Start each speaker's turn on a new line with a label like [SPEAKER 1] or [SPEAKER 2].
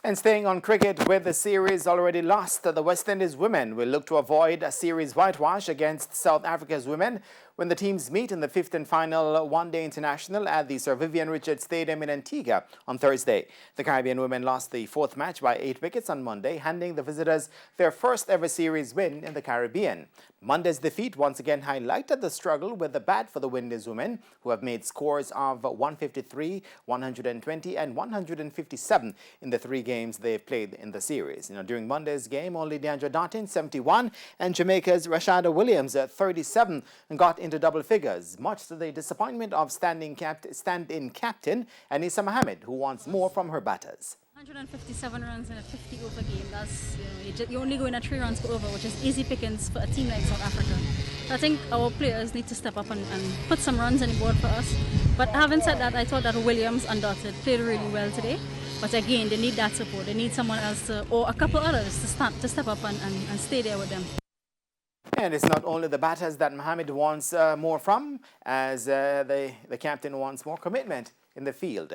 [SPEAKER 1] And staying on cricket, with the series already lost, the West Indies women will look to avoid a series whitewash against South Africa's women when the teams meet in the fifth and final one-day international at the Sir Vivian Richards Stadium in Antigua on Thursday. The Caribbean women lost the fourth match by 8 wickets on Monday, handing the visitors their first ever series win in the Caribbean. Monday's defeat once again highlighted the struggle with the bat for the Windies women, who have made scores of 153, 120 and 157 in the 3 games they've played in the series. During Monday's game, only Deandra Dartin, 71, and Jamaica's Rashada Williams, 37, got into double figures, much to the disappointment of stand-in captain Anisa Mohammed, who wants more from her batters.
[SPEAKER 2] 157 runs in a 50-over game. That's, you only go in a 3 runs over, which is easy pickings for a team like South Africa. So I think our players need to step up and put some runs on the board for us. But having said that, I thought that Williams and Dartin played really well today. But again, they need that support. They need someone else or a couple others to step up and stay there with them.
[SPEAKER 1] And it's not only the batters that Mohammed wants more from, as the captain wants more commitment in the field.